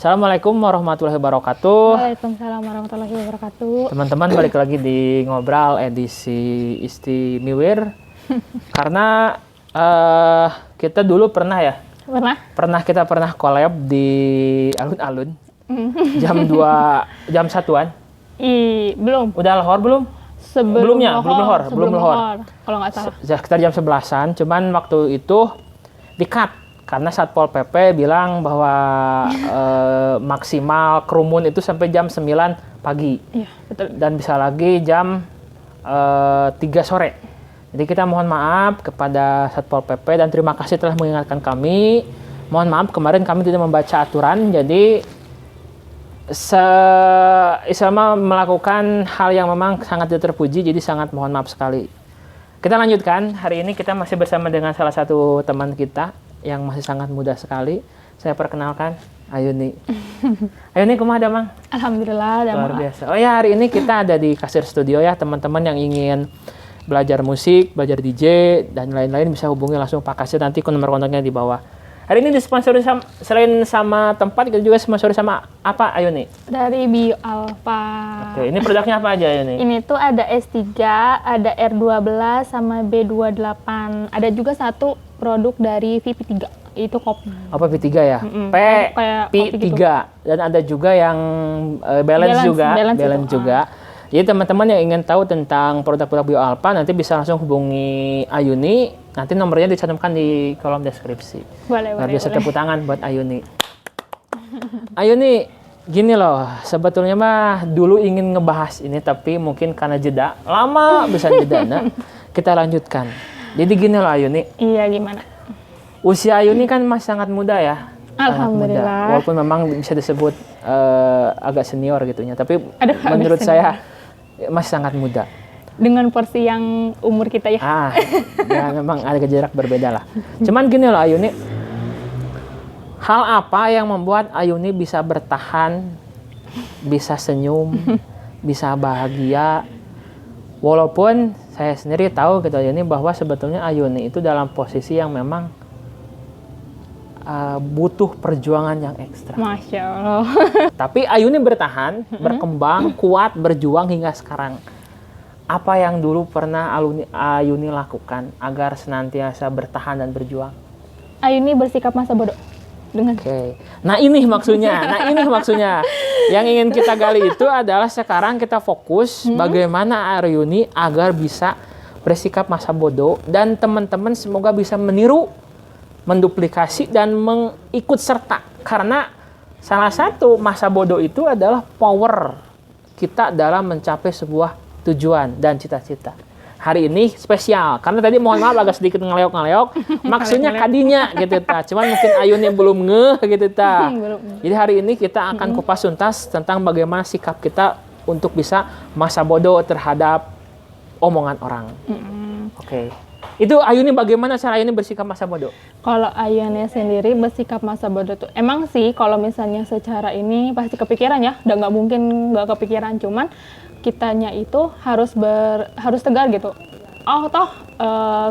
Assalamualaikum warahmatullahi wabarakatuh. Waalaikumsalam warahmatullahi wabarakatuh. Teman-teman, balik lagi di Ngobrol edisi Istimewa. Karena kita dulu pernah kita pernah collab di alun-alun jam 2 jam 1-an. Belum. Udah lohor belum? Belum lohor. Kalau nggak salah. Sekitar jam 11-an, cuman waktu itu di-cut karena Satpol PP bilang bahwa maksimal kerumun itu sampai jam 9 pagi. Iya, betul. Dan bisa lagi jam 3 sore. Jadi kita mohon maaf kepada Satpol PP dan terima kasih telah mengingatkan kami. Mohon maaf kemarin kami tidak membaca aturan, jadi Isma melakukan hal yang memang sangat tidak terpuji, jadi sangat mohon maaf sekali. Kita lanjutkan, hari ini kita masih bersama dengan salah satu teman kita yang masih sangat muda sekali. Saya perkenalkan, Ayuni. Ayuni, kumaha Mang? Alhamdulillah, luar biasa. Oh ya, hari ini kita ada di Kasir Studio ya, teman-teman yang ingin belajar musik, belajar DJ, dan lain-lain bisa hubungi langsung Pak Kasir, nanti nomor kontaknya di bawah. Hari ini disponsori selain sama tempat, kita juga sponsori sama apa, Ayuni? Dari Bio Alpha. Oke, ini produknya apa aja, Ayuni? Ini tuh ada S3, ada R12, sama B28. Ada juga satu produk dari VP3, itu kopi. Apa V3 ya? P3. Gitu. Dan ada juga yang balance juga. Jadi teman-teman yang ingin tahu tentang produk-produk Bio Alpha nanti bisa langsung hubungi Ayuni. Nanti nomornya dicantumkan di kolom deskripsi. Boleh. Biasa tepuk tangan buat Ayuni. Ayuni, gini loh, sebetulnya mah dulu ingin ngebahas ini tapi mungkin karena jeda, lama bisa jeda. Nah, kita lanjutkan. Jadi gini loh Ayuni. Iya, gimana? Usia Ayuni kan masih sangat muda ya. Alhamdulillah. Walaupun memang bisa disebut agak senior gitunya, tapi menurut saya masih sangat muda. Dengan porsi yang umur kita ya. Ya memang ada jarak berbeda lah. Cuman gini loh Ayuni, hal apa yang membuat Ayuni bisa bertahan, bisa senyum, bisa bahagia, walaupun saya sendiri tahu gitu Ayuni bahwa sebetulnya Ayuni itu dalam posisi yang memang butuh perjuangan yang ekstra. Masya Allah. Tapi Ayuni bertahan, berkembang, kuat, berjuang hingga sekarang. Apa yang dulu pernah Ayuni lakukan agar senantiasa bertahan dan berjuang? Ayuni bersikap masa bodoh. Oke. Nah ini maksudnya. Yang ingin kita gali itu adalah sekarang kita fokus bagaimana Ayuni agar bisa bersikap masa bodoh dan teman-teman semoga bisa meniru, menduplikasi dan mengikut serta. Karena salah satu masa bodoh itu adalah power kita dalam mencapai sebuah tujuan dan cita-cita. Hari ini spesial karena tadi mohon maaf agak sedikit ngeleok maksudnya kadinya gitu ta. Cuman mungkin Ayuni belum ngeh gitu ta. Jadi hari ini kita akan kupas tuntas tentang bagaimana sikap kita untuk bisa masa bodoh terhadap omongan orang. Oke. Itu Ayuni bagaimana cara Ayuni bersikap masa bodoh? Kalau Ayuni sendiri bersikap masa bodoh tuh emang sih kalau misalnya secara ini pasti kepikiran ya, udah nggak mungkin nggak kepikiran, cuman kitanya itu harus tegar gitu.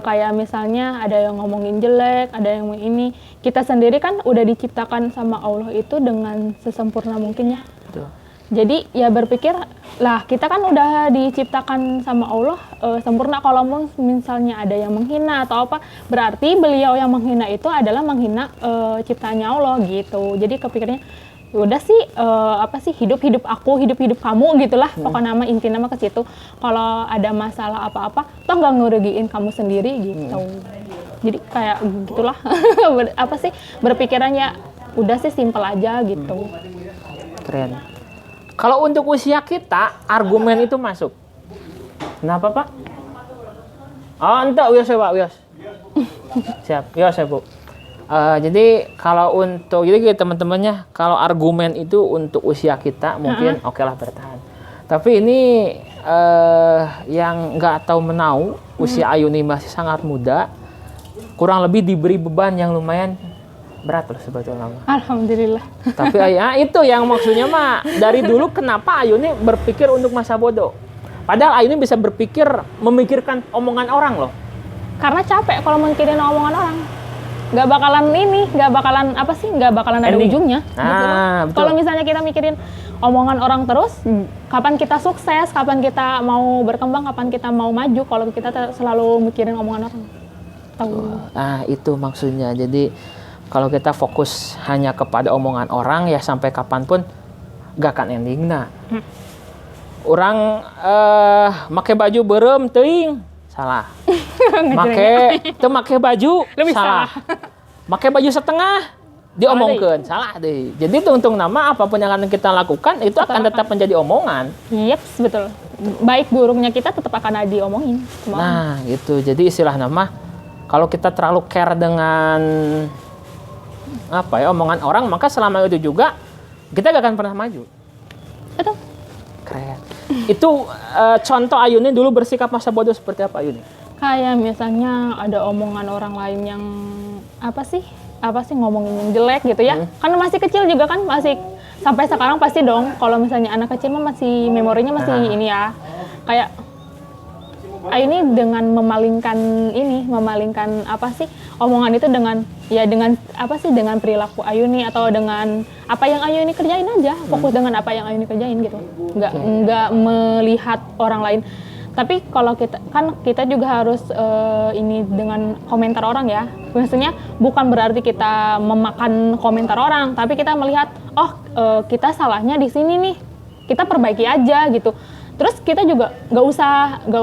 Kayak misalnya ada yang ngomongin jelek, ada yang ini, kita sendiri kan udah diciptakan sama Allah itu dengan sesempurna mungkin ya. Betul. Jadi ya berpikir lah kita kan udah diciptakan sama Allah sempurna. Kalau misalnya ada yang menghina atau apa, berarti beliau yang menghina itu adalah menghina ciptaannya Allah gitu. Jadi kepikirnya udah sih hidup aku, hidup kamu gitulah. Pokoknya inti nama ke situ. Kalau ada masalah apa-apa toh nggak ngerugiin kamu sendiri gitu. Jadi kayak gitulah. Berpikirannya udah sih simpel aja gitu. Keren. Kalau untuk usia kita, argumen itu masuk. Kenapa, Pak? Oh, entar, Wios, Pak, Wios. Siap, Wios, ya, Bu. Jadi, kalau untuk, jadi teman-temannya, kalau argumen itu untuk usia kita, mungkin oke lah bertahan. Tapi ini yang nggak tahu menau, usia Ayuni masih sangat muda, kurang lebih diberi beban yang lumayan berat loh sebetulnya. Alhamdulillah. Tapi itu yang maksudnya mah dari dulu kenapa Ayuni berpikir untuk masa bodoh. Padahal Ayuni bisa memikirkan omongan orang loh. Karena capek kalau mikirin omongan orang. nggak bakalan apa sih, nggak bakalan ada Ending. ujungnya. Betul. Kalau misalnya kita mikirin omongan orang terus, kapan kita sukses, kapan kita mau berkembang, kapan kita mau maju, kalau kita selalu mikirin omongan orang. Tahu? Nah, itu maksudnya. Jadi kalau kita fokus hanya kepada omongan orang, ya sampai kapanpun gak akan ending. Nah, orang make baju berem teuing, salah. Make baju Lebih salah. Make baju setengah diomongkeun, salah deh. Jadi untung nama apapun yang akan kita lakukan itu akan tetap menjadi omongan. Yeps, betul. Baik buruknya kita tetap akan diomongin. Nah, gitu. Jadi istilah nama kalau kita terlalu care dengan omongan orang, maka selama itu juga kita gak akan pernah maju. Betul. Keren. Itu contoh Ayuni dulu bersikap masa bodoh seperti apa Ayuni? Kayak misalnya ada omongan orang lain yang apa sih ngomongin yang jelek gitu ya. Kan masih kecil juga kan, masih sampai sekarang pasti dong. Kalau misalnya anak kecil mah masih memorinya masih ini ya. Kayak ini dengan memalingkan apa sih omongan itu dengan perilaku Ayuni atau dengan apa yang Ayuni kerjain aja, fokus dengan apa yang Ayuni kerjain gitu, nggak melihat orang lain. Tapi kalau kita juga harus ini dengan komentar orang ya, maksudnya bukan berarti kita memakan komentar orang, tapi kita melihat kita salahnya di sini nih, kita perbaiki aja gitu. Terus kita juga nggak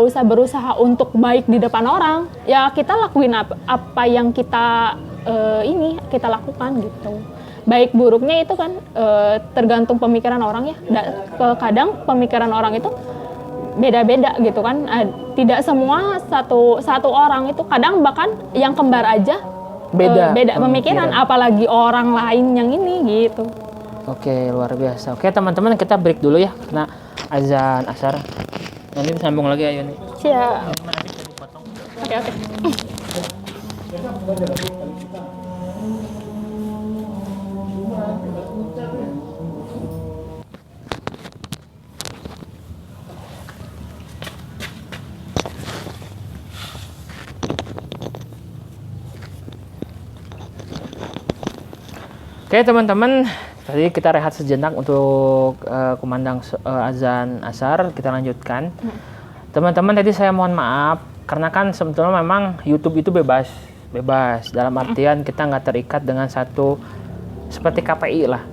usah berusaha untuk baik di depan orang. Ya kita lakuin apa yang kita kita lakukan gitu. Baik buruknya itu kan tergantung pemikiran orang ya. Kadang pemikiran orang itu beda-beda gitu kan. Tidak semua satu orang itu, kadang bahkan yang kembar aja beda pemikiran, apalagi orang lain yang ini gitu. Oke, luar biasa. Oke teman-teman, kita break dulu ya karena azan asar. Nanti sambung lagi Ayuni. Siap. Oke. Oke teman-teman, tadi kita rehat sejenak untuk kumandang azan asar. Kita lanjutkan. Teman-teman, tadi saya mohon maaf karena kan sebetulnya memang YouTube itu bebas dalam artian kita nggak terikat dengan satu seperti KPI lah.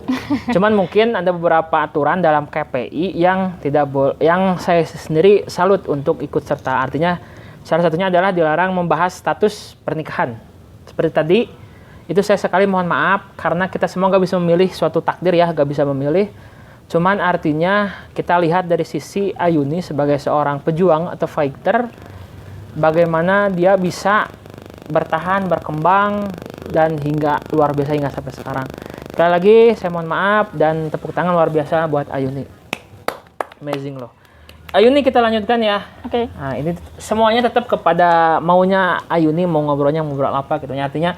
Cuman mungkin ada beberapa aturan dalam KPI yang yang saya sendiri salut untuk ikut serta. Artinya salah satunya adalah dilarang membahas status pernikahan. Seperti tadi, itu saya sekali mohon maaf karena kita semua gak bisa memilih suatu takdir ya, gak bisa memilih. Cuman artinya kita lihat dari sisi Ayuni sebagai seorang pejuang atau fighter, bagaimana dia bisa bertahan, berkembang, dan hingga luar biasa hingga sampai sekarang. Sekali lagi saya mohon maaf dan tepuk tangan luar biasa buat Ayuni. Amazing loh. Ayuni, kita lanjutkan ya. Oke. Nah, ini semuanya tetap kepada maunya Ayuni, mau ngobrol apa gitu. Artinya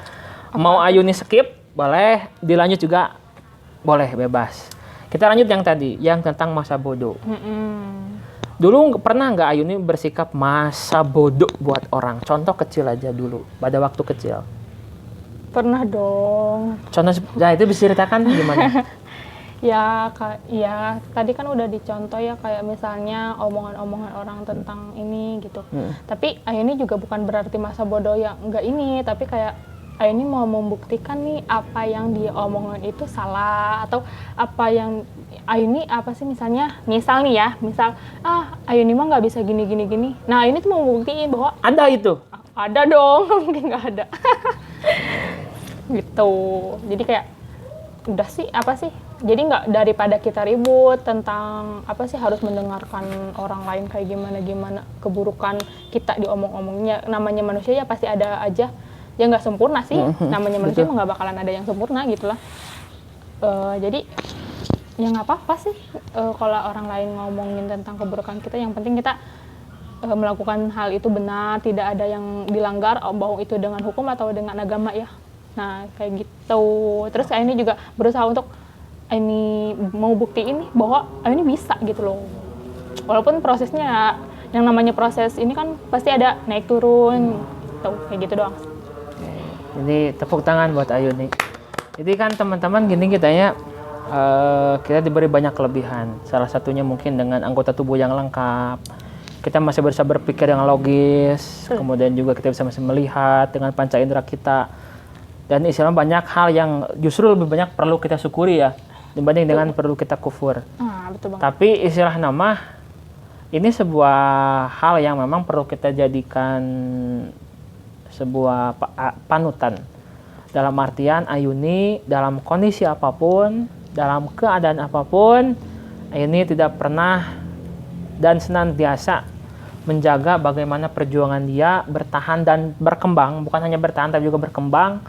mau Ayuni skip, boleh. Dilanjut juga, boleh, bebas. Kita lanjut yang tadi, yang tentang masa bodoh. Dulu pernah nggak Ayuni bersikap masa bodoh buat orang? Contoh kecil aja dulu, pada waktu kecil. Pernah dong. Contoh, nah itu bisa ceritakan gimana? Ya tadi kan udah dicontoh ya, kayak misalnya omongan-omongan orang tentang ini gitu. Tapi Ayuni juga bukan berarti masa bodoh yang enggak ini, tapi kayak Ayuni mau membuktikan nih apa yang dia omongin itu salah, atau apa yang Ayuni misal nih ya, Ayuni mah nggak bisa gini. Nah Ayuni tuh mau membuktiin bahwa Ada itu? Ada dong, mungkin nggak ada. Gitu. Jadi kayak udah sih jadi nggak, daripada kita ribut tentang harus mendengarkan orang lain kayak gimana keburukan kita diomong-omongnya. Namanya manusia ya pasti ada aja yang nggak sempurna sih. Namanya manusia mah nggak bakalan ada yang sempurna gitulah. Jadi ya nggak apa-apa sih kalau orang lain ngomongin tentang keburukan kita. Yang penting kita melakukan hal itu benar, tidak ada yang dilanggar, bahwa itu dengan hukum atau dengan agama ya. Nah kayak gitu. Terus ini juga berusaha untuk ini mau buktiin bahwa ini bisa gitu loh. Walaupun prosesnya, yang namanya proses ini kan pasti ada naik turun gitu, kayak gitu doang. Jadi tepuk tangan buat Ayuni. Jadi kan teman-teman gini kita ya, kita diberi banyak kelebihan. Salah satunya mungkin dengan anggota tubuh yang lengkap. Kita masih bisa berpikir yang logis. Kemudian juga kita bisa masih melihat dengan panca indera kita. Dan istilahnya banyak hal yang justru lebih banyak perlu kita syukuri ya, dibanding dengan perlu kita kufur. Betul banget. Tapi istilah nama ini sebuah hal yang memang perlu kita jadikan sebuah panutan. Dalam artian Ayuni dalam kondisi apapun, dalam keadaan apapun, Ayuni tidak pernah dan senantiasa menjaga bagaimana perjuangan dia bertahan dan berkembang. Bukan hanya bertahan tapi juga berkembang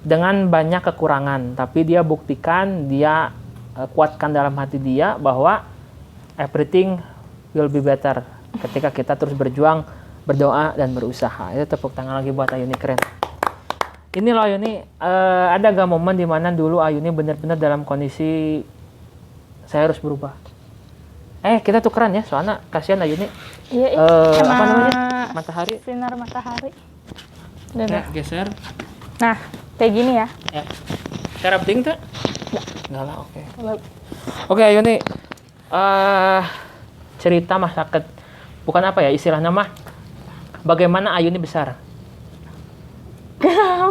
dengan banyak kekurangan. Tapi dia buktikan, dia kuatkan dalam hati dia bahwa everything will be better ketika kita terus berjuang, berdoa, dan berusaha. Itu tepuk tangan lagi buat Ayuni, keren. Ini loh Ayuni, ada gak momen dimana dulu Ayuni benar-benar dalam kondisi saya harus berubah? Kita tukeran ya, soalnya kasihan Ayuni. Iya, apa namanya? Matahari. Sinar matahari. Nah, geser. Nah, kayak gini ya. Ya. Cara penting tuh? Enggak lah, oke. Oke Ayuni, cerita masa bukan apa ya istilahnya mah, bagaimana Ayuni besar?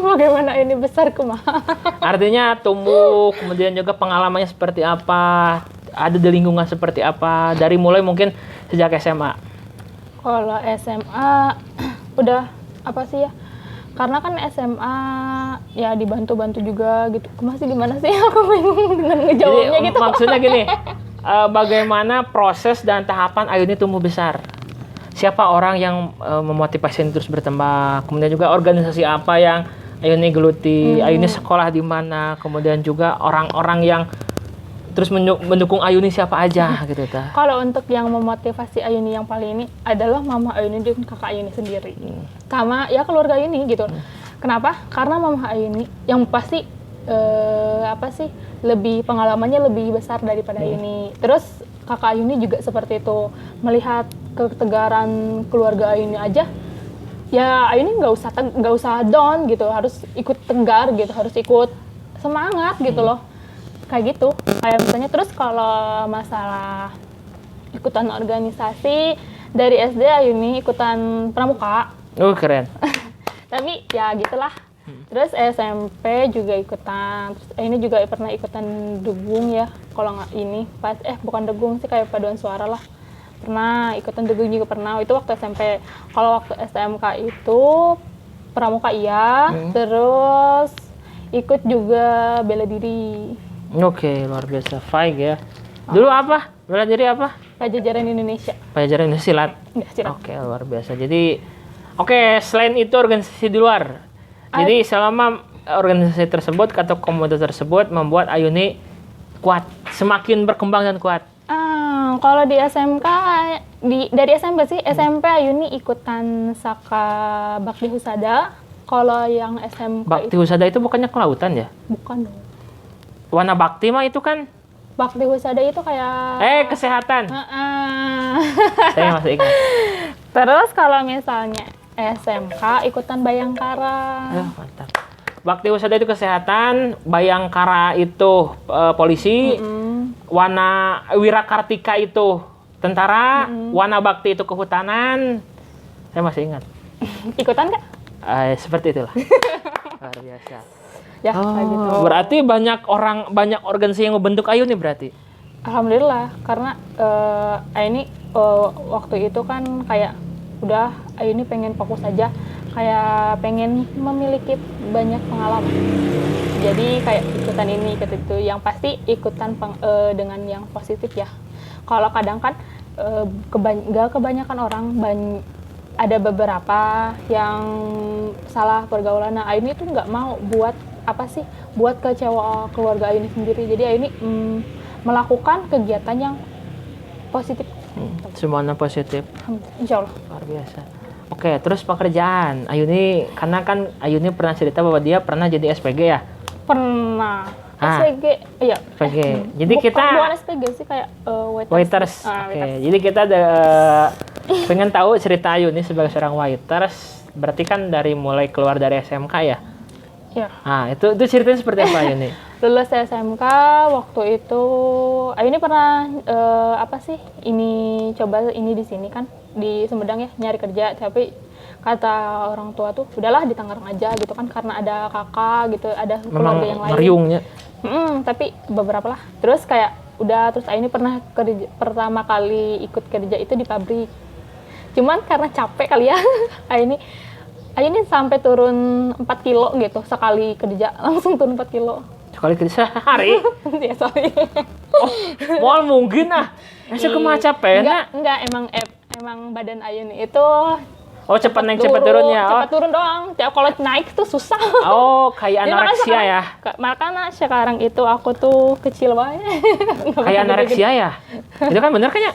Bagaimana ini besar kumaha? Artinya tumbuh, kemudian juga pengalamannya seperti apa, ada di lingkungan seperti apa, dari mulai mungkin sejak SMA. Kalau SMA udah apa sih ya? Karena kan SMA ya dibantu-bantu juga gitu. Masih gimana sih? Aku bingung dengan ngejawabnya Jadi, gitu. maksudnya gini, bagaimana proses dan tahapan Ayuni tumbuh besar? Siapa orang yang memotivasi terus berkembang? Kemudian juga organisasi apa yang Ayuni geluti? Ayuni sekolah di mana? Kemudian juga orang-orang yang terus mendukung Ayuni siapa aja gitu ta? Kalau untuk yang memotivasi Ayuni yang paling ini adalah mama Ayuni dan kakak Ayuni sendiri. Sama ya keluarga ini gitu. Kenapa? Karena mama Ayuni yang pasti lebih pengalamannya lebih besar daripada Ayuni. Terus kakak Ayuni juga seperti itu, melihat ketegaran keluarga Ayuni aja. Ya Ayuni nggak usah down gitu, harus ikut tegar gitu, harus ikut semangat gitu loh. Kayak gitu. Kayak misalnya terus kalau masalah ikutan organisasi dari SD Ayuni ikutan pramuka. Keren. Tapi ya gitulah. Terus SMP juga ikutan. Terus ini juga pernah ikutan degung ya. Kalau nggak ini pas bukan degung sih, kayak paduan suara lah. Pernah ikutan degung juga pernah. Itu waktu SMP. Kalau waktu SMK itu pramuka iya. Terus ikut juga bela diri. Oke, luar biasa. Fight ya. Dulu apa? Bela diri apa? Pajajaran Indonesia. Pajajaran silat. Enggak, silat. Oke, luar biasa. Jadi, selain itu organisasi di luar. Jadi selama organisasi tersebut atau komunitas tersebut membuat Ayuni kuat, semakin berkembang dan kuat. Kalau di SMK, dari SMP sih, SMP Ayuni ikutan Saka Bakti Husada. Kalau yang SMK Bakti Husada itu bukannya kelautan ya? Bukan dong. Wana Bakti mah itu kan? Bakti Husada itu kayak... kesehatan. Saya masih ingat. Terus kalau misalnya SMK ikutan Bayangkara. Mantap. Bakti Husada itu kesehatan, Bayangkara itu polisi, Wana Wirakartika itu tentara, Wana Bakti itu kehutanan. Saya masih ingat. Ikutan nggak? Seperti itulah. Luar biasa. Ya, kayak gitu. Berarti banyak organisasi yang membentuk Ayuni berarti. Alhamdulillah, karena Ayuni waktu itu kan kayak udah Ayuni pengen fokus aja, kayak pengen memiliki banyak pengalaman. Jadi kayak ikutan ini, ikut itu, yang pasti ikutan dengan yang positif ya. Kalau kadang kan gak kebanyakan orang, ada beberapa yang salah pergaulan. Nah Ayuni tuh nggak mau buat kecewa keluarga Ayuni sendiri. Jadi Ayuni melakukan kegiatan yang positif. Semuanya positif. Insya Allah. Luar biasa. Oke, terus pekerjaan Ayuni, karena kan Ayuni pernah cerita bahwa dia pernah jadi SPG ya? Pernah. SPG, iya. SPG. Jadi bukan SPG sih, kayak waiters. Oke. Jadi kita pengen tahu cerita Ayuni sebagai seorang waiters. Berarti kan dari mulai keluar dari SMK ya? Ya. Nah, itu ceritanya seperti apa ya nih? Lulus SMK waktu itu, ini pernah apa sih? Ini coba ini di sini kan di Sumedang ya nyari kerja, tapi kata orang tua tuh udahlah di Tangerang aja gitu kan karena ada kakak gitu, ada Memang keluarga yang lain. meriungnya. Tapi beberapa lah. Terus kayak udah terus ini pernah kerja pertama kali ikut kerja itu di pabrik. Cuman karena capek kali ya, ini sampai turun 4 kilo gitu sekali kerja, langsung turun 4 kilo. Sekali kerja sehari. Ya sorry. Mal mungkin Masa kemaca pena? Enggak, emang badan Ayun itu Cepat naik cepat turun ya. Cepat turun doang. Kalau naik tuh susah. Kayak Ya, anoreksia ya. Makanya sekarang itu aku tuh kecil banget. Kayak anoreksia ya. Itu kan bener kan ya?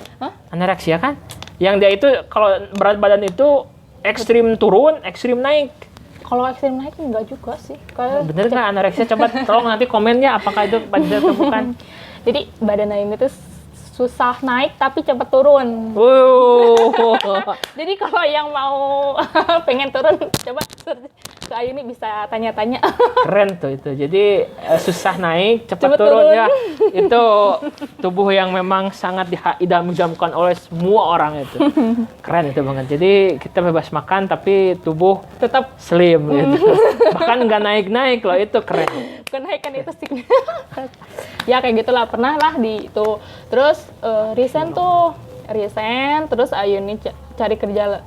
Anoreksia kan? Yang dia itu kalau berat badan itu ekstrim turun, ekstrim naik. Kalau ekstrim naik enggak juga sih. Bener nggak anoreksia? Coba tolong nanti komen ya apakah itu benar atau bukan. Jadi badan Ayun itu susah naik tapi cepat turun. Jadi kalau yang mau pengen turun coba ke Ayun ini bisa tanya-tanya. Keren tuh itu. Jadi susah naik, cepat turun ya. Itu tubuh yang memang sangat diidam-idamkan oleh semua orang itu. Keren itu banget. Jadi kita bebas makan tapi tubuh tetap slim gitu. Bahkan nggak naik-naik loh, itu keren. Kenaikan itu sih. Ya kayak gitulah, pernah lah di itu. Terus resign terus Ayun ini cari kerja.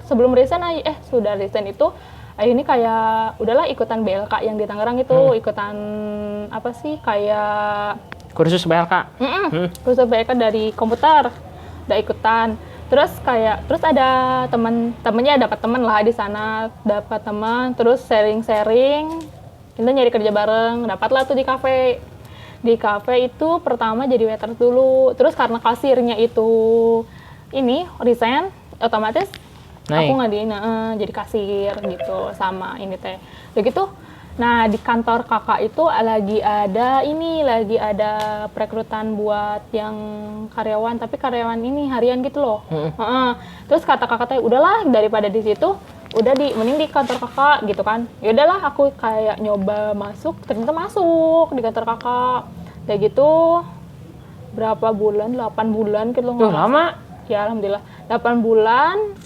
Sebelum resign sudah resign itu Ayun ini kayak udahlah ikutan BLK yang di Tangerang itu, ikutan apa sih kayak kursus BLK. Kursus BLK dari komputer. Udah ikutan. Terus ada temennya dapat teman lah di sana, dapat teman, terus sharing-sharing. Kita nyari kerja bareng, dapatlah tuh di kafe. Di kafe itu pertama jadi waiter dulu, terus karena kasirnya itu resign, otomatis Naik. aku ngadiin jadi kasir gitu sama ini teh. Udah gitu. Nah, di kantor kakak itu lagi ada perekrutan buat yang karyawan, tapi karyawan ini harian gitu loh. Terus kata kakak teh, udahlah daripada di situ, mending di kantor kakak gitu kan. Ya udahlah, aku kayak nyoba masuk, ternyata masuk di kantor kakak. Kayak gitu berapa bulan? 8 bulan gitu loh. Lama. Ya alhamdulillah. 8 bulan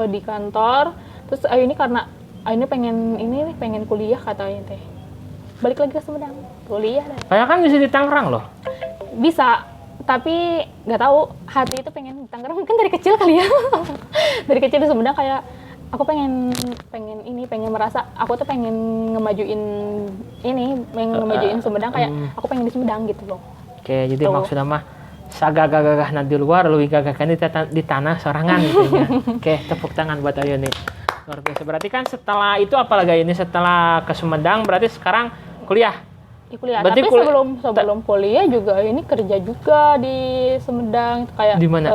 di kantor. Terus ini karena ini pengen kuliah katanya teh. Balik lagi ke Sumedang. Kuliah deh. Kayak kan bisa di Tangerang loh. Bisa, tapi nggak tahu hati itu pengen di Tangerang, mungkin dari kecil kali ya. Dari kecil di Sumedang kayak aku pengen merasa aku tuh pengen ngemajuin Sumedang, kayak aku pengen di Sumedang gitu loh. Oke, jadi maksudnya mah sagagah-gagah di luar, lebih gagahkan di tanah sorangan gitu ya. Oke, tepuk tangan buat Ayun nih. Luar biasa. Berarti kan setelah itu apalagi ini setelah ke Sumedang berarti sekarang kuliah. Kuliah. Berarti Tapi sebelum kuliah juga ini kerja juga di Sumedang kayak di mana?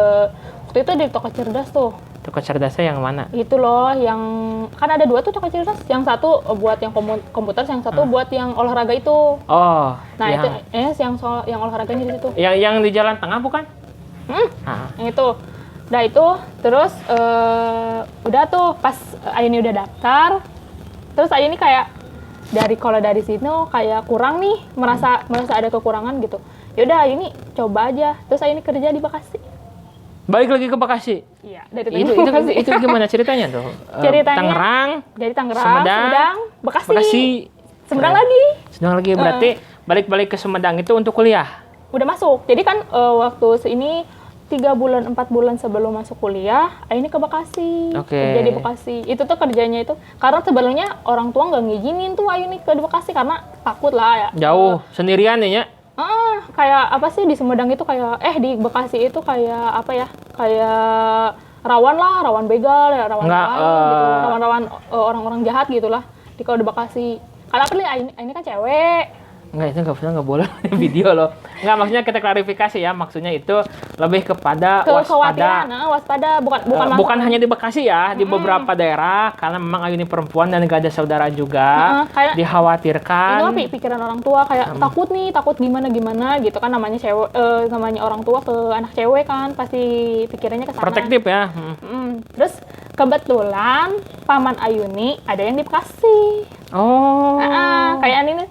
Waktu itu di Toko Cerdas tuh. Toko Cerdasnya yang mana? Itu loh, yang kan ada 2 tuh Toko Cerdas. Yang satu buat yang komputer, yang satu buat yang olahraga itu. Oh. Nah, itu yang olahraganya di situ. Yang di Jalan Tengah bukan? Yang itu. Udah itu, terus udah tuh pas Ayuni udah daftar, terus Ayuni kayak kalau dari sini kayak kurang nih, merasa ada kekurangan gitu. Yaudah Ayuni coba aja, terus Ayuni kerja di Bekasi. Balik lagi ke Bekasi. Iya, dari itu gimana ceritanya tuh? Ceritanya dari Tangerang, Sumedang, Bekasi. Sumedang lagi. Berarti balik-balik ke Sumedang itu untuk kuliah. Udah masuk. Jadi kan waktu ini 3 bulan 4 bulan sebelum masuk kuliah, ini ke Bekasi. Kerja di Bekasi. Itu tuh kerjanya itu karena sebenarnya orang tua nggak ngizinin tuh Ayuni ke Bekasi karena takut lah ya. Jauh, sendirian ya? Kayak apa sih di Sumedang itu kayak di Bekasi itu kayak apa ya? Kayak rawan begal ya, rawan gitu. Rawan orang-orang jahat gitulah. Kalau di Bekasi. Kalau apa nih ini kan cewek. Enggak, itu nggak boleh video loh. Enggak, maksudnya kita klarifikasi ya, maksudnya itu lebih kepada waspada, bukan hanya di Bekasi ya, di beberapa daerah karena memang Ayuni perempuan dan gak ada saudara juga, dikhawatirkan. Itu pikiran orang tua kayak takut gimana gitu kan, namanya cewek, namanya orang tua ke anak cewek kan pasti pikirannya ke sana. Protektif ya. Terus Kebetulan Paman Ayuni ada yang di Bekasi. Oh. Kayak ini nih,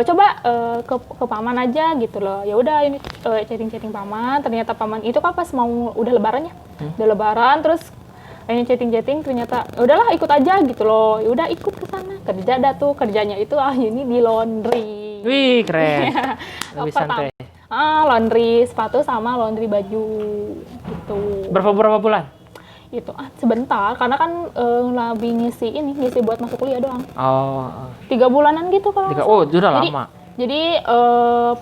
coba ke Paman aja gitu loh. Ya udah ini chatting-chatting Paman. Ternyata Paman itu kan pas mau udah lebaran ya. Udah lebaran terus ini chatting-chatting ternyata udahlah ikut aja gitu loh. Ya udah ikut ke sana. Kerja dah tuh, kerjanya itu Ayuni di laundry. Wih, keren. Lebih santai. Laundry sepatu sama laundry baju gitu. Berapa bulan? Itu sebentar karena kan lebih ngisi buat masuk kuliah doang. 3 bulanan gitu kalau. Oh, sudah lama. Jadi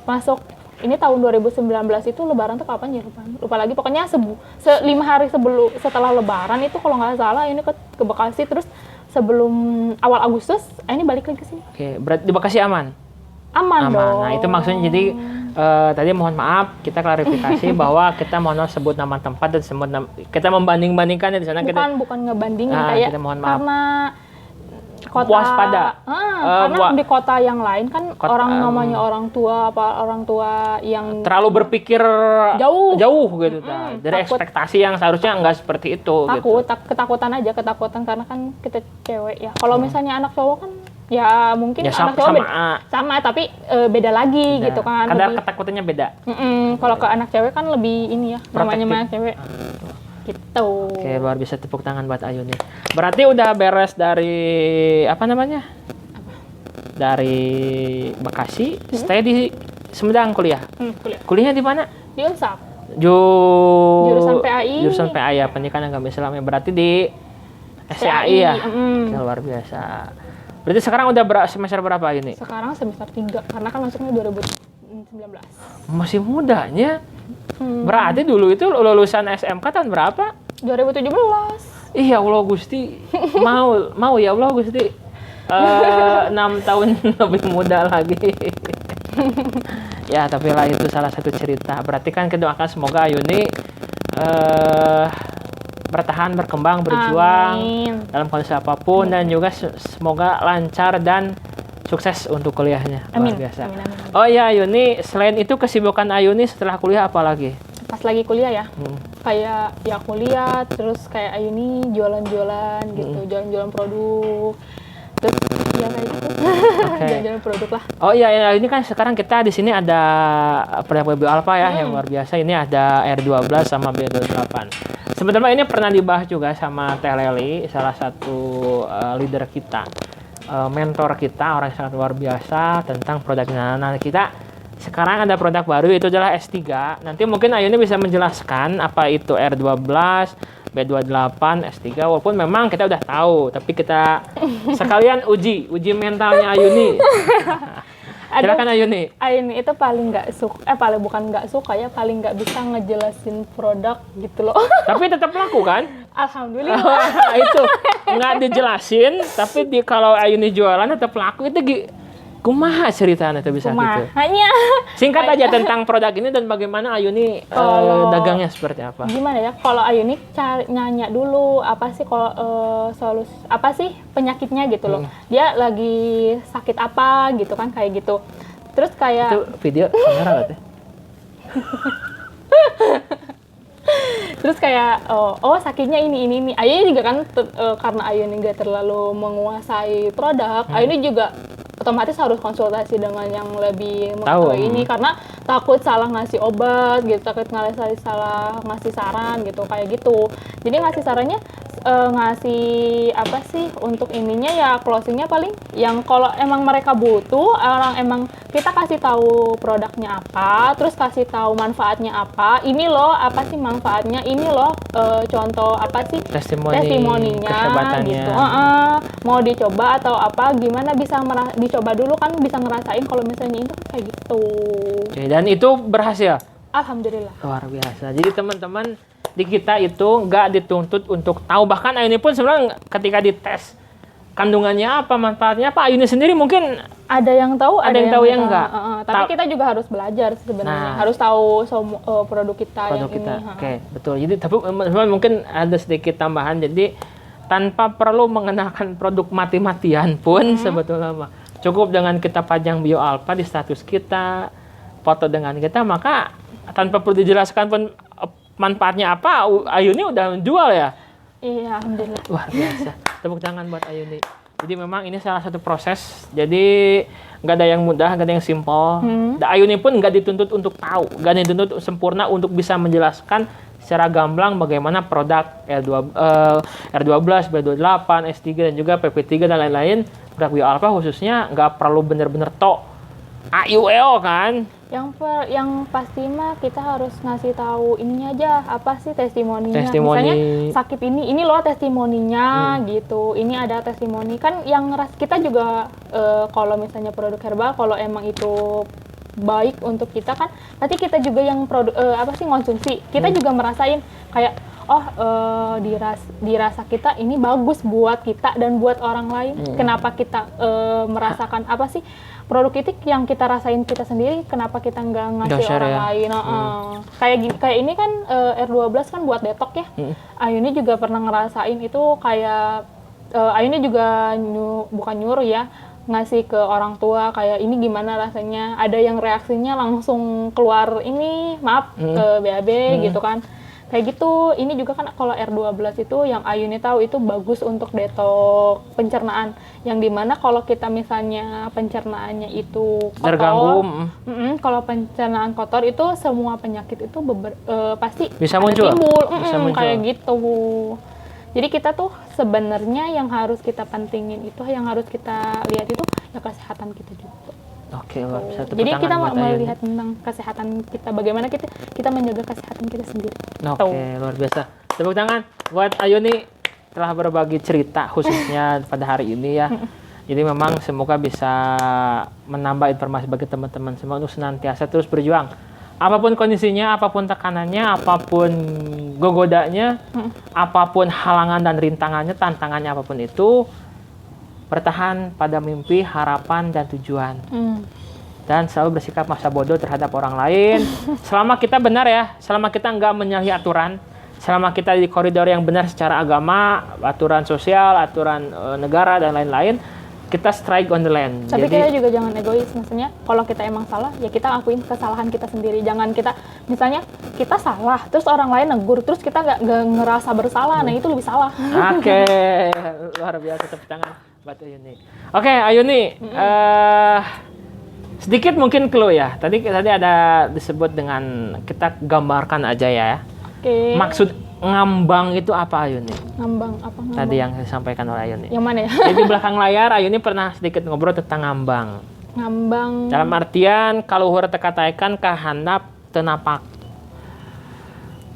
masuk ini tahun 2019 itu lebaran tuh kapan ya, lupa lagi, pokoknya 5 hari setelah lebaran itu kalau nggak salah ini ke Bekasi, terus sebelum awal Agustus ini balik lagi ke sini. Oke, berarti di Bekasi aman dong. Nah itu maksudnya, jadi tadi mohon maaf kita klarifikasi bahwa kita mohon maaf sebut nama tempat dan kita membanding-bandingkan di sana. Bukan ngebandingin, kayak kita mohon maaf. karena kota waspada. Karena di kota yang lain kan namanya orang tua yang terlalu berpikir jauh gitu dari takut. ekspektasi yang seharusnya nggak seperti itu. Ketakutan karena kan kita cewek ya. Kalau misalnya anak cowok kan ya mungkin anak cowok sama tapi beda lagi gitu kan. Kadar ketakutannya beda. Kalau ke anak cewek kan lebih ini ya, namanya anak cewek. Gitu. Oke, luar biasa, tepuk tangan buat Ayuni. Berarti udah beres dari dari Bekasi, stay di Sumedang kuliah. Kuliahnya di mana? Di Unsap. Jurusan PAI. Jurusan PAI ya, Pendidikan Agama Islam. Berarti di SCAI ya. Luar biasa. Berarti sekarang udah semester berapa ini? Sekarang semester 3 karena kan masuknya 2019. Masih mudanya. Berarti dulu itu lulusan SMK tahun berapa? 2017. Iya Allah Gusti. mau ya Allah Gusti. 6 tahun lebih muda lagi. Ya, tapi lah itu salah satu cerita. Berarti kan kita doakan semoga Ayuni bertahan, berkembang, berjuang. Amin. Dalam kondisi apapun. Dan juga semoga lancar dan sukses untuk kuliahnya. Amin. Luar biasa. Amin. Oh iya Ayuni, selain itu kesibukan Ayuni setelah kuliah apa lagi? Pas lagi kuliah ya, kayak ya kuliah, terus kayak Ayuni jualan-jualan gitu, jualan-jualan produk. Terus ya kayak gitu. Jualan-jualan produk lah. Oh iya, ini kan sekarang kita di sini ada produk Bio Alpha ya yang luar biasa. Ini ada R12 sama B28. Sebenarnya ini pernah dibahas juga sama Teh Leli, salah satu leader kita. Mentor kita, orang yang sangat luar biasa tentang produknya. Nah, kita sekarang ada produk baru, itu adalah S3. Nanti mungkin Ayuni bisa menjelaskan apa itu R12, B28, S3, walaupun memang kita udah tahu, tapi kita sekalian uji mentalnya Ayuni. Silakan Ayuni. Ayuni itu paling bukan nggak suka ya, paling nggak bisa ngejelasin produk gitu loh. Tapi tetap laku kan? Alhamdulillah. Itu nggak dijelasin, tapi kalau Ayuni jualan tetap laku. Itu kumaha ceritanya itu bisa gitu? Hanya singkat aja tentang produk ini dan bagaimana Ayuni dagangnya seperti apa? Gimana ya? Kalau Ayuni nanya dulu apa sih solusi apa sih penyakitnya gitu loh. Dia lagi sakit apa gitu kan, kayak gitu. Terus kayak itu video kamera nggak teh? Terus kayak sakitnya ini. Ayuni juga kan karena Ayuni nggak terlalu menguasai produk, Ayuni juga otomatis harus konsultasi dengan yang lebih mengetahui ini, karena takut salah ngasih obat gitu, takut salah ngasih saran gitu, kayak gitu. Jadi ngasih sarannya ngasih apa sih untuk ininya ya, closingnya paling yang kalau emang mereka butuh, emang kita kasih tahu produknya apa, terus kasih tahu manfaatnya apa, ini loh apa sih manfaatnya, ini loh contoh apa sih testimoninya gitu, mau dicoba atau apa, gimana bisa dicoba dulu kan, bisa ngerasain kalau misalnya itu kayak gitu. Oke, dan itu berhasil? Alhamdulillah. Luar biasa. Jadi teman-teman, di kita itu nggak dituntut untuk tahu, bahkan Ayuni pun sebenarnya ketika dites kandungannya apa, manfaatnya apa, Ayuni sendiri mungkin ada yang tahu, ada yang tahu yang enggak. Tapi kita juga harus belajar sebenarnya, harus tahu produk kita yang ini. Oke, betul. Jadi tapi mungkin ada sedikit tambahan. Jadi tanpa perlu mengenakan produk mati-matian pun sebetulnya mah cukup dengan kita pajang Bio Alpha di status kita, foto dengan kita, maka tanpa perlu dijelaskan pun manfaatnya apa, Ayuni udah jual ya. Iya, alhamdulillah. Luar biasa. Tepuk tangan buat Ayuni. Jadi memang ini salah satu proses. Jadi nggak ada yang mudah, nggak ada yang simpel. Dan Ayuni pun nggak dituntut untuk tahu, nggak dituntut sempurna untuk bisa menjelaskan secara gamblang bagaimana produk R12, B28, S3 dan juga PP3 dan lain-lain. Produk Bio Alpha khususnya nggak perlu bener-bener tok AIUEO kan. Yang pasti mah kita harus ngasih tahu ininya aja, apa sih testimoninya. Testimoni. Misalnya sakit ini loh testimoninya gitu. Ini ada testimoni kan yang kita juga kalau misalnya produk herbal kalau emang itu baik untuk kita kan nanti kita juga yang konsumsi. Kita juga merasain kayak dirasa kita ini bagus buat kita dan buat orang lain. Kenapa kita merasakan apa sih produk itu yang kita rasain kita sendiri, kenapa kita nggak ngasih orang lain? Kayak ini kan R12 kan buat detok ya. Ayuni juga pernah ngerasain itu kayak Ayuni juga bukan nyuruh ya, ngasih ke orang tua kayak ini gimana rasanya. Ada yang reaksinya langsung keluar ini maaf ke BAB gitu kan. Kayak gitu, ini juga kan kalau R12 itu yang Ayuni tahu itu bagus untuk detok pencernaan. Yang dimana kalau kita misalnya pencernaannya itu kotor, terganggu, kalau pencernaan kotor itu semua penyakit itu pasti bisa muncul. Bisa muncul. Kayak gitu. Jadi kita tuh sebenarnya yang harus kita pentingin itu, yang harus kita lihat itu ya kesehatan kita juga. Oke, luar biasa. Jadi kita melihat tentang kesehatan kita, bagaimana kita menjaga kesehatan kita sendiri. Oke, luar biasa. Tepuk tangan buat Ayuni telah berbagi cerita khususnya pada hari ini ya. Jadi memang semoga bisa menambah informasi bagi teman-teman semua untuk senantiasa terus berjuang. Apapun kondisinya, apapun tekanannya, apapun gogodanya, apapun halangan dan rintangannya, tantangannya apapun itu, bertahan pada mimpi, harapan, dan tujuan. Dan selalu bersikap masa bodoh terhadap orang lain. Selama kita benar ya, selama kita nggak menyalahi aturan, selama kita di koridor yang benar secara agama, aturan sosial, aturan negara, dan lain-lain, kita strike on the land. Tapi kita juga jangan egois, maksudnya kalau kita emang salah, ya kita akuin kesalahan kita sendiri. Jangan kita, misalnya kita salah, terus orang lain negur, terus kita nggak ngerasa bersalah, nah itu lebih salah. Oke, luar biasa, tepuk tangan buat Ayuni. Oke, Ayuni, sedikit mungkin clue ya. Tadi ada disebut dengan, kita gambarkan aja ya. Oke. Maksud ngambang itu apa, Ayuni? Ngambang apa? Ngambang? Tadi yang disampaikan oleh Ayuni. Yang mana ya? Jadi di belakang layar Ayuni pernah sedikit ngobrol tentang ngambang. Ngambang. Dalam artian kaluhur teka taekan kahandap tenapak.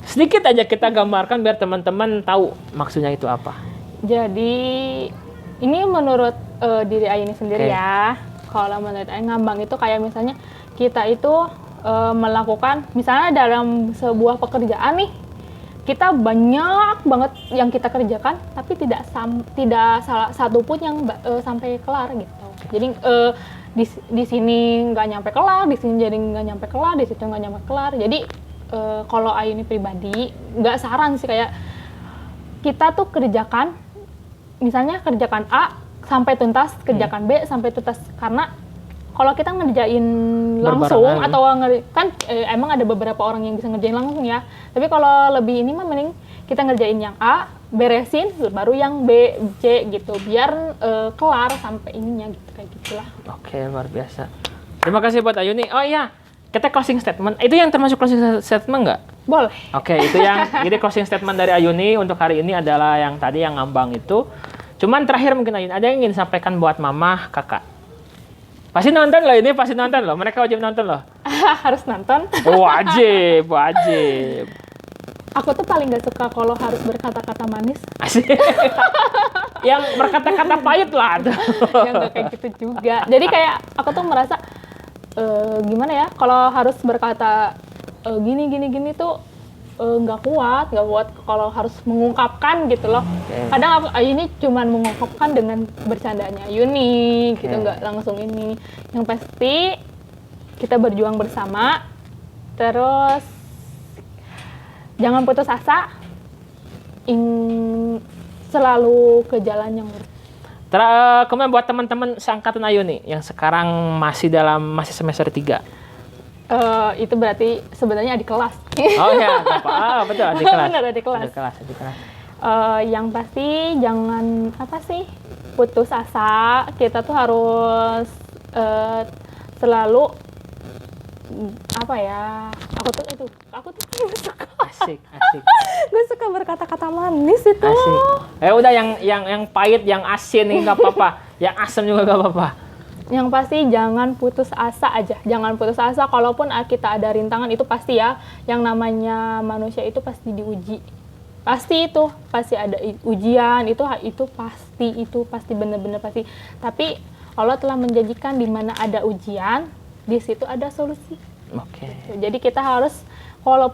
Sedikit aja kita gambarkan biar teman-teman tahu maksudnya itu apa. Jadi ini menurut diri Ayuni sendiri ya. Kalau menurut Ayuni ngambang itu kayak misalnya kita itu melakukan misalnya dalam sebuah pekerjaan nih, kita banyak banget yang kita kerjakan tapi tidak salah satu pun yang sampai kelar gitu. Jadi di sini nggak nyampe kelar, di sini jadi nggak nyampe kelar, di situ nggak nyampe kelar. Jadi kalau Ayuni pribadi nggak saran sih, kayak kita tuh kerjakan, misalnya kerjakan A sampai tuntas, kerjakan B sampai tuntas. Karena kalau kita ngerjain langsung atau kan emang ada beberapa orang yang bisa ngerjain langsung ya. Tapi kalau lebih ini mah mending kita ngerjain yang A, beresin, baru yang B, C gitu. Biar kelar sampai ininya gitu, kayak gitulah. Oke, luar biasa. Terima kasih buat Ayuni. Oh iya, kita closing statement. Itu yang termasuk closing statement nggak? Boleh. Oke, itu yang jadi closing statement dari Ayuni untuk hari ini adalah yang tadi yang ngambang itu. Cuman terakhir mungkin Ayuni, ada yang ingin disampaikan buat mama, kakak? Pasti nonton loh ini, pasti nonton loh. Mereka wajib nonton loh. Harus nonton. Wajib, wajib. Aku tuh paling gak suka kalau harus berkata-kata manis. Asik. Yang berkata-kata pahit lah. Yang gak kayak gitu juga. Jadi kayak aku tuh merasa gimana ya, kalau harus berkata gini tuh nggak kuat kalau harus mengungkapkan gitu loh. Okay. Kadang ini cuman mengungkapkan dengan bercandanya Yuni gitu, nggak langsung ini. Yang pasti kita berjuang bersama, terus jangan putus asa, selalu ke jalan yang lurus. Kemudian buat teman-teman seangkatan Ayuni yang sekarang masih semester 3. Itu berarti sebenarnya adik kelas. Oh ya, apa? Betul, adik kelas. Benar, adik kelas. Adik kelas. Yang pasti jangan putus asa. Kita tuh harus selalu aku tuh suka Asik. gue suka berkata-kata manis itu. Asik. Udah yang pahit, yang asin ini nggak apa-apa. Yang asam juga nggak apa-apa. Yang pasti jangan putus asa aja. Jangan putus asa, kalaupun kita ada rintangan itu pasti ya. Yang namanya manusia itu pasti diuji. Pasti ada ujian, itu pasti benar-benar pasti. Tapi Allah telah menjanjikan di mana ada ujian, di situ ada solusi. Oke. Jadi kita harus kalau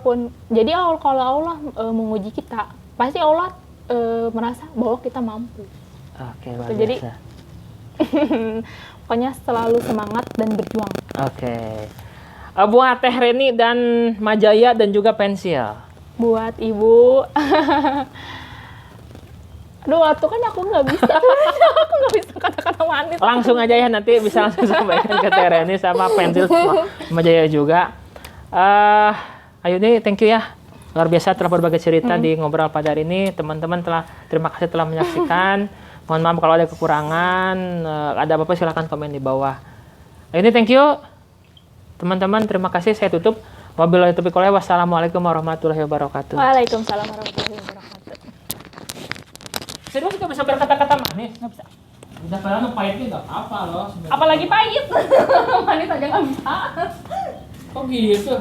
Allah menguji kita, pasti Allah merasa bahwa kita mampu. Oke, luar Jadi biasa. pokoknya selalu semangat dan berjuang. Oke. Buat Teh Reni dan Majaya dan juga Pensil. Buat ibu, aduh, waktu kan aku nggak bisa, aku nggak bisa kata-kata manis. Langsung aja ya, nanti bisa langsung sampaikan ke Teh Reni sama Pensil sama Majaya juga. Ayo nih, thank you ya. Luar biasa telah berbagi cerita di ngobrol pada hari ini. Teman-teman terima kasih telah menyaksikan. Mohon maaf kalau ada kekurangan, ada apa-apa silahkan komen di bawah. Ini thank you. Teman-teman, terima kasih. Saya tutup. Wabillahi taufiq wal hidayah. Wassalamualaikum warahmatullahi wabarakatuh. Waalaikumsalam warahmatullahi wabarakatuh. Serius nggak bisa berkata-kata manis? Nggak bisa. Udah padahal pahitnya nggak apa-apa loh. Apalagi pahit, manis aja nggak bisa. Kok gitu?